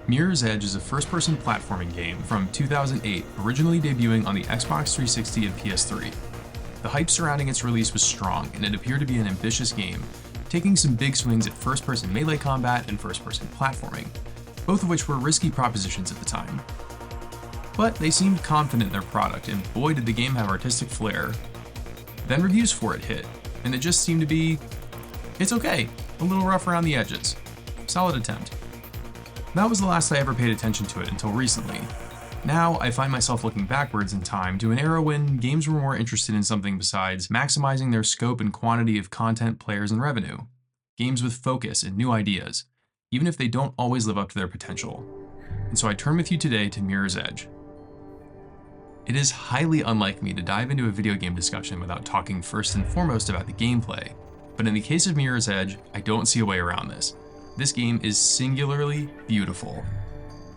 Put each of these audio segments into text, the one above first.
Mirror's Edge is a first-person platforming game from 2008, originally debuting on the Xbox 360 and PS3. The hype surrounding its release was strong, and it appeared to be an ambitious game, taking some big swings at first-person melee combat and first-person platforming, both of which were risky propositions at the time. But they seemed confident in their product, and boy did the game have artistic flair. Then reviews for it hit, and it just seemed to be, it's okay, a little rough around the edges. Solid attempt. That was the last I ever paid attention to it until recently. Now, I find myself looking backwards in time to an era when games were more interested in something besides maximizing their scope and quantity of content, players, and revenue. Games with focus and new ideas, even if they don't always live up to their potential. And so I turn with you today to Mirror's Edge. It is highly unlike me to dive into a video game discussion without talking first and foremost about the gameplay, but in the case of Mirror's Edge, I don't see a way around this. This game is singularly beautiful.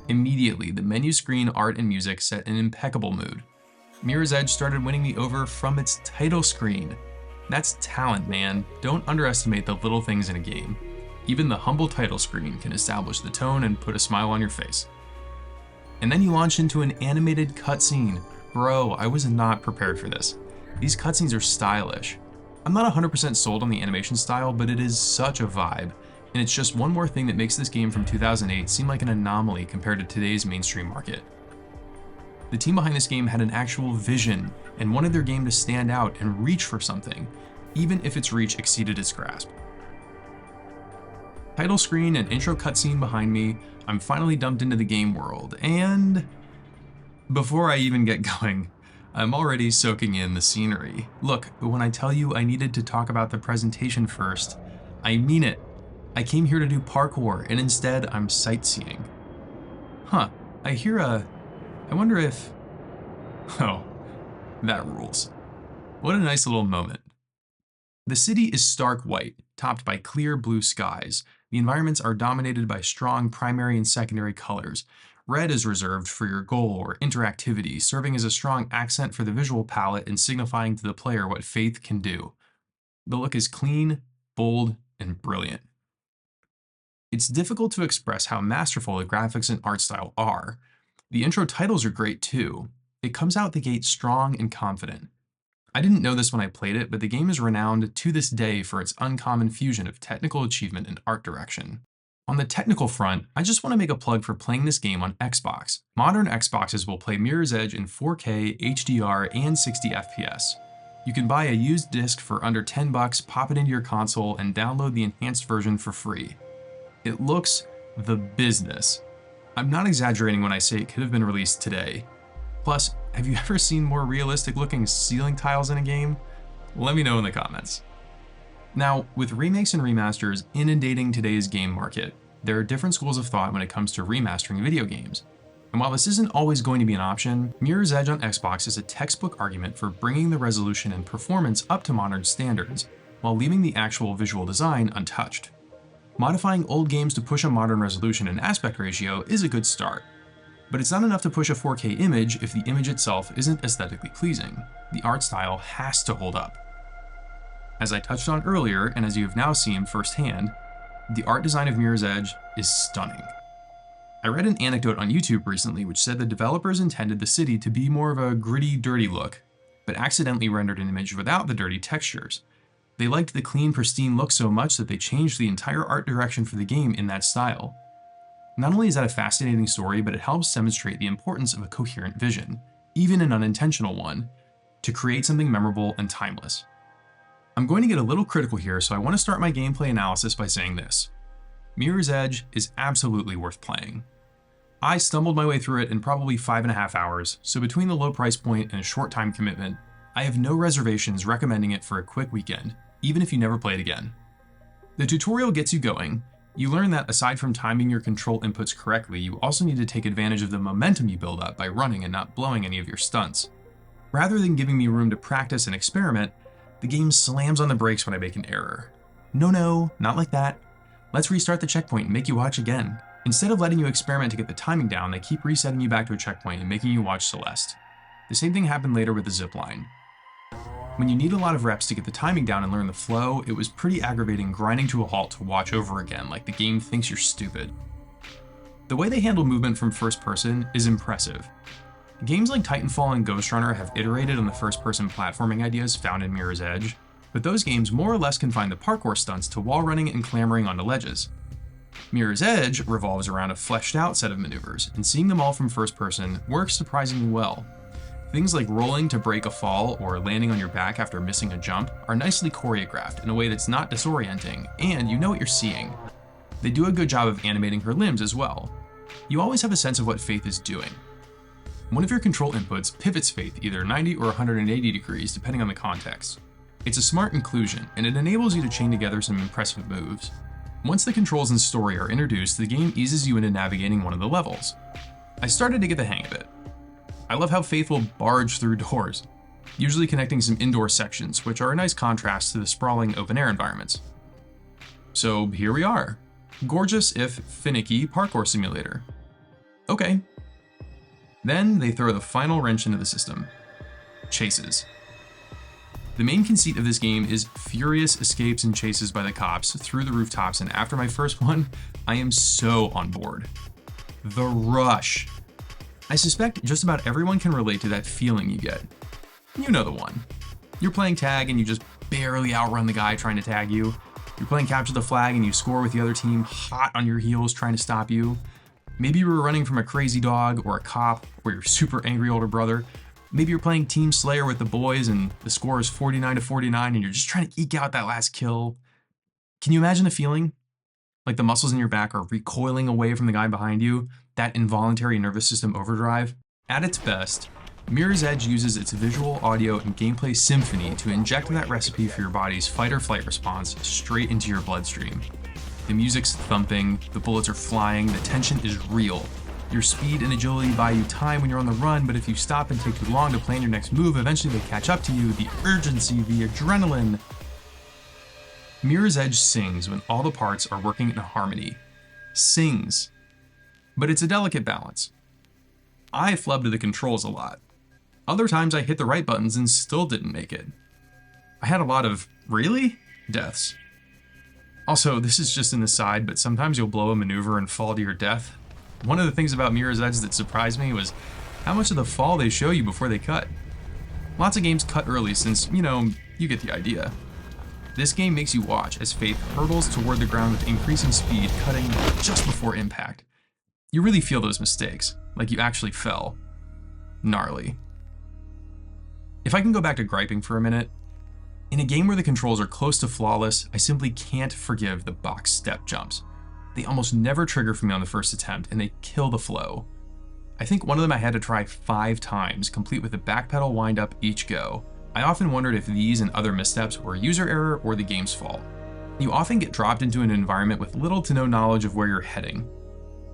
Immediately, the menu screen, art, and music set an impeccable mood. Mirror's Edge started winning me over from its title screen. That's talent, man. Don't underestimate the little things in a game. Even the humble title screen can establish the tone and put a smile on your face. And then you launch into an animated cutscene. Bro, I was not prepared for this. These cutscenes are stylish. I'm not 100% sold on the animation style, but it is such a vibe. And it's just one more thing that makes this game from 2008 seem like an anomaly compared to today's mainstream market. The team behind this game had an actual vision and wanted their game to stand out and reach for something, even if its reach exceeded its grasp. Title screen and intro cutscene behind me, I'm finally dumped into the game world, and before I even get going, I'm already soaking in the scenery. Look, when I tell you I needed to talk about the presentation first, I mean it. I came here to do parkour, and instead I'm sightseeing. I wonder if... Oh, that rules. What a nice little moment. The city is stark white, topped by clear blue skies. The environments are dominated by strong primary and secondary colors. Red is reserved for your goal or interactivity, serving as a strong accent for the visual palette and signifying to the player what faith can do. The look is clean, bold, and brilliant. It's difficult to express how masterful the graphics and art style are. The intro titles are great too. It comes out the gate strong and confident. I didn't know this when I played it, but the game is renowned to this day for its uncommon fusion of technical achievement and art direction. On the technical front, I just want to make a plug for playing this game on Xbox. Modern Xboxes will play Mirror's Edge in 4K, HDR, and 60 FPS. You can buy a used disc for under $10, pop it into your console, and download the enhanced version for free. It looks the business. I'm not exaggerating when I say it could have been released today. Plus, have you ever seen more realistic looking ceiling tiles in a game? Let me know in the comments. Now, with remakes and remasters inundating today's game market, there are different schools of thought when it comes to remastering video games. And while this isn't always going to be an option, Mirror's Edge on Xbox is a textbook argument for bringing the resolution and performance up to modern standards, while leaving the actual visual design untouched. Modifying old games to push a modern resolution and aspect ratio is a good start. But it's not enough to push a 4K image if the image itself isn't aesthetically pleasing. The art style has to hold up. As I touched on earlier, and as you have now seen firsthand, the art design of Mirror's Edge is stunning. I read an anecdote on YouTube recently which said the developers intended the city to be more of a gritty, dirty look, but accidentally rendered an image without the dirty textures. They liked the clean, pristine look so much that they changed the entire art direction for the game in that style. Not only is that a fascinating story, but it helps demonstrate the importance of a coherent vision, even an unintentional one, to create something memorable and timeless. I'm going to get a little critical here, so I want to start my gameplay analysis by saying this. Mirror's Edge is absolutely worth playing. I stumbled my way through it in probably 5.5 hours, so between the low price point and a short time commitment, I have no reservations recommending it for a quick weekend, even if you never play it again. The tutorial gets you going. You learn that aside from timing your control inputs correctly, you also need to take advantage of the momentum you build up by running and not blowing any of your stunts. Rather than giving me room to practice and experiment, the game slams on the brakes when I make an error. No, not like that. Let's restart the checkpoint and make you watch again. Instead of letting you experiment to get the timing down, they keep resetting you back to a checkpoint and making you watch Celeste. The same thing happened later with the zipline. When you need a lot of reps to get the timing down and learn the flow, it was pretty aggravating grinding to a halt to watch over again like the game thinks you're stupid. The way they handle movement from first person is impressive. Games like Titanfall and Ghost Runner have iterated on the first-person platforming ideas found in Mirror's Edge, but those games more or less confine the parkour stunts to wall running and clambering onto ledges. Mirror's Edge revolves around a fleshed-out set of maneuvers, and seeing them all from first person works surprisingly well. Things like rolling to break a fall or landing on your back after missing a jump are nicely choreographed in a way that's not disorienting, and you know what you're seeing. They do a good job of animating her limbs as well. You always have a sense of what Faith is doing. One of your control inputs pivots Faith either 90 or 180 degrees depending on the context. It's a smart inclusion, and it enables you to chain together some impressive moves. Once the controls and story are introduced, the game eases you into navigating one of the levels. I started to get the hang of it. I love how Faith will barge through doors, usually connecting some indoor sections, which are a nice contrast to the sprawling open-air environments. So here we are. Gorgeous if finicky parkour simulator. Okay. Then they throw the final wrench into the system. Chases. The main conceit of this game is furious escapes and chases by the cops through the rooftops, and after my first one, I am so on board. The rush. I suspect just about everyone can relate to that feeling you get. You know the one. You're playing tag and you just barely outrun the guy trying to tag you. You're playing capture the flag and you score with the other team hot on your heels trying to stop you. Maybe you were running from a crazy dog or a cop or your super angry older brother. Maybe you're playing Team Slayer with the boys and the score is 49-49 and you're just trying to eke out that last kill. Can you imagine the feeling? Like the muscles in your back are recoiling away from the guy behind you, that involuntary nervous system overdrive. At its best, Mirror's Edge uses its visual, audio, and gameplay symphony to inject that recipe for your body's fight or flight response straight into your bloodstream. The music's thumping, the bullets are flying, the tension is real. Your speed and agility buy you time when you're on the run, but if you stop and take too long to plan your next move, eventually they catch up to you. The urgency, the adrenaline. Mirror's Edge sings when all the parts are working in harmony. Sings. But it's a delicate balance. I flubbed to the controls a lot. Other times I hit the right buttons and still didn't make it. I had a lot of, really? Deaths. Also, this is just an aside, but sometimes you'll blow a maneuver and fall to your death. One of the things about Mirror's Edge that surprised me was how much of the fall they show you before they cut. Lots of games cut early since, you get the idea. This game makes you watch as Faith hurtles toward the ground with increasing speed, cutting just before impact. You really feel those mistakes, like you actually fell. Gnarly. If I can go back to griping for a minute, in a game where the controls are close to flawless, I simply can't forgive the box step jumps. They almost never trigger for me on the first attempt, and they kill the flow. I think one of them I had to try 5 times, complete with a backpedal wind-up each go. I often wondered if these and other missteps were user error or the game's fault. You often get dropped into an environment with little to no knowledge of where you're heading.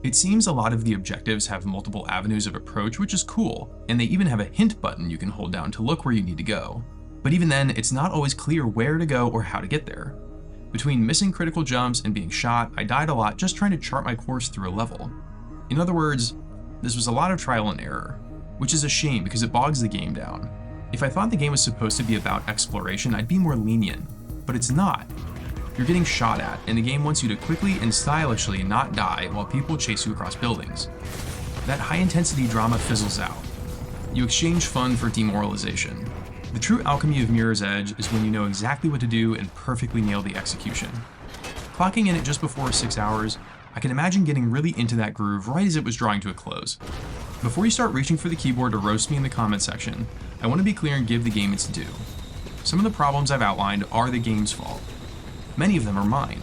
It seems a lot of the objectives have multiple avenues of approach, which is cool, and they even have a hint button you can hold down to look where you need to go. But even then, it's not always clear where to go or how to get there. Between missing critical jumps and being shot, I died a lot just trying to chart my course through a level. In other words, this was a lot of trial and error, which is a shame because it bogs the game down. If I thought the game was supposed to be about exploration, I'd be more lenient, but it's not. You're getting shot at, and the game wants you to quickly and stylishly not die while people chase you across buildings. That high-intensity drama fizzles out. You exchange fun for demoralization. The true alchemy of Mirror's Edge is when you know exactly what to do and perfectly nail the execution. Clocking in at just before 6 hours, I can imagine getting really into that groove right as it was drawing to a close. Before you start reaching for the keyboard to roast me in the comment section, I want to be clear and give the game its due. Some of the problems I've outlined are the game's fault. Many of them are mine.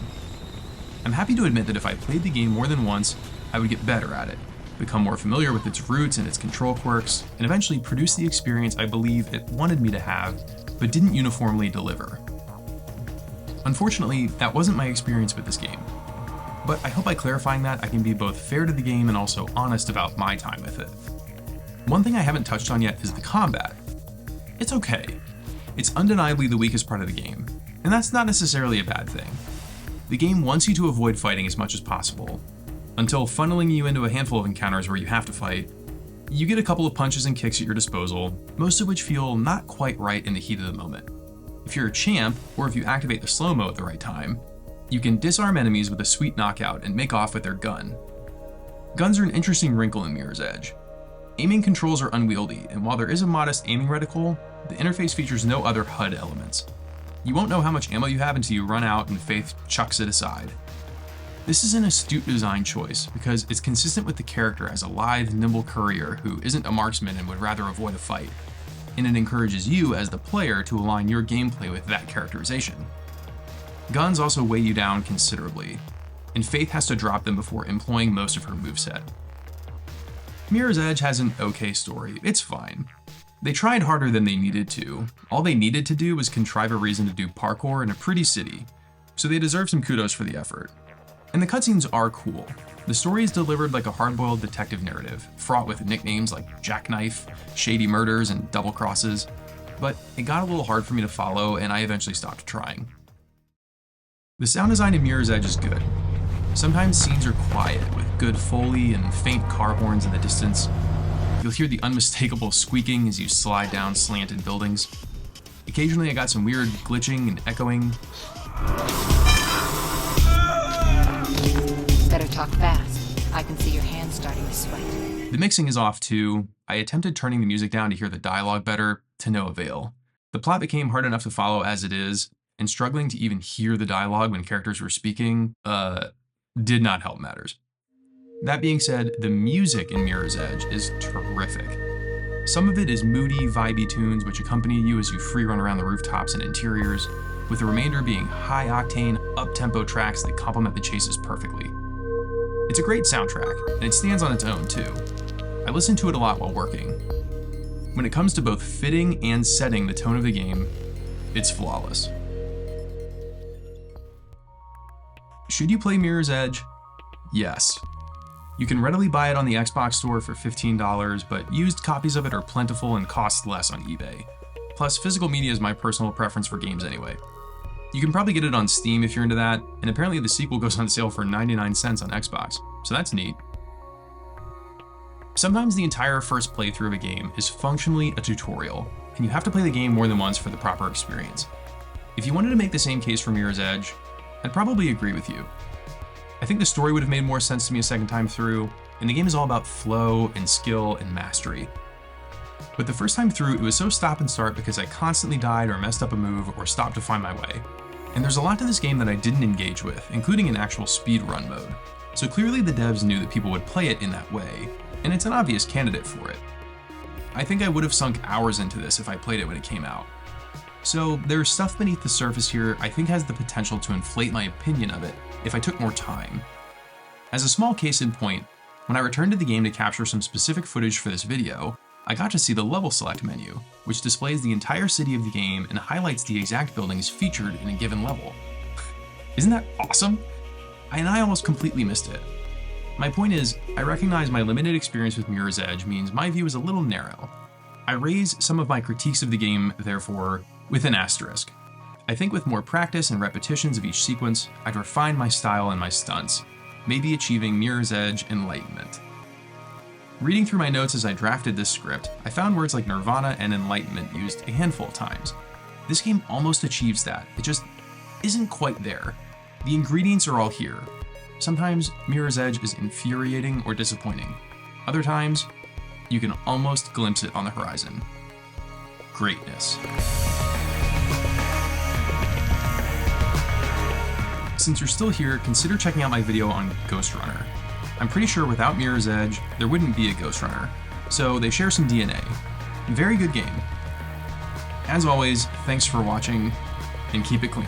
I'm happy to admit that if I played the game more than once, I would get better at it, become more familiar with its roots and its control quirks, and eventually produce the experience I believe it wanted me to have, but didn't uniformly deliver. Unfortunately, that wasn't my experience with this game. But I hope by clarifying that, I can be both fair to the game and also honest about my time with it. One thing I haven't touched on yet is the combat. It's okay. It's undeniably the weakest part of the game, and that's not necessarily a bad thing. The game wants you to avoid fighting as much as possible, until funneling you into a handful of encounters where you have to fight. You get a couple of punches and kicks at your disposal, most of which feel not quite right in the heat of the moment. If you're a champ, or if you activate the slow-mo at the right time, you can disarm enemies with a sweet knockout and make off with their gun. Guns are an interesting wrinkle in Mirror's Edge. Aiming controls are unwieldy, and while there is a modest aiming reticle, the interface features no other HUD elements. You won't know how much ammo you have until you run out and Faith chucks it aside. This is an astute design choice because it's consistent with the character as a lithe, nimble courier who isn't a marksman and would rather avoid a fight, and it encourages you as the player to align your gameplay with that characterization. Guns also weigh you down considerably, and Faith has to drop them before employing most of her moveset. Mirror's Edge has an okay story, it's fine. They tried harder than they needed to. All they needed to do was contrive a reason to do parkour in a pretty city, so they deserve some kudos for the effort. And the cutscenes are cool. The story is delivered like a hard-boiled detective narrative, fraught with nicknames like Jackknife, shady murders, and double crosses, but it got a little hard for me to follow and I eventually stopped trying. The sound design in Mirror's Edge is good. Sometimes scenes are quiet, with good Foley and faint car horns in the distance. You'll hear the unmistakable squeaking as you slide down slanted buildings. Occasionally I got some weird glitching and echoing. Better talk fast. I can see your hands starting to sweat. The mixing is off too. I attempted turning the music down to hear the dialogue better, to no avail. The plot became hard enough to follow as it is, and struggling to even hear the dialogue when characters were speaking, did not help matters. That being said, the music in Mirror's Edge is terrific. Some of it is moody, vibey tunes which accompany you as you free run around the rooftops and interiors, with the remainder being high-octane, up-tempo tracks that complement the chases perfectly. It's a great soundtrack, and it stands on its own too. I listen to it a lot while working. When it comes to both fitting and setting the tone of the game, it's flawless. Should you play Mirror's Edge? Yes. You can readily buy it on the Xbox Store for $15, but used copies of it are plentiful and cost less on eBay. Plus, physical media is my personal preference for games anyway. You can probably get it on Steam if you're into that, and apparently the sequel goes on sale for 99 cents on Xbox, so that's neat. Sometimes the entire first playthrough of a game is functionally a tutorial, and you have to play the game more than once for the proper experience. If you wanted to make the same case for Mirror's Edge, I'd probably agree with you. I think the story would have made more sense to me a second time through, and the game is all about flow and skill and mastery. But the first time through, it was so stop and start because I constantly died or messed up a move or stopped to find my way. And there's a lot to this game that I didn't engage with, including an actual speedrun mode. So clearly the devs knew that people would play it in that way, and it's an obvious candidate for it. I think I would have sunk hours into this if I played it when it came out. So there's stuff beneath the surface here I think has the potential to inflate my opinion of it if I took more time. As a small case in point, when I returned to the game to capture some specific footage for this video, I got to see the level select menu, which displays the entire city of the game and highlights the exact buildings featured in a given level. Isn't that awesome? And I almost completely missed it. My point is, I recognize my limited experience with Mirror's Edge means my view is a little narrow. I raise some of my critiques of the game, therefore, with an asterisk. I think with more practice and repetitions of each sequence, I'd refine my style and my stunts, maybe achieving Mirror's Edge enlightenment. Reading through my notes as I drafted this script, I found words like nirvana and enlightenment used a handful of times. This game almost achieves that, it just isn't quite there. The ingredients are all here. Sometimes Mirror's Edge is infuriating or disappointing. Other times, you can almost glimpse it on the horizon. Greatness. Since you're still here, consider checking out my video on Ghost Runner. I'm pretty sure without Mirror's Edge, there wouldn't be a Ghost Runner, so they share some DNA. Very good game. As always, thanks for watching, and keep it clean.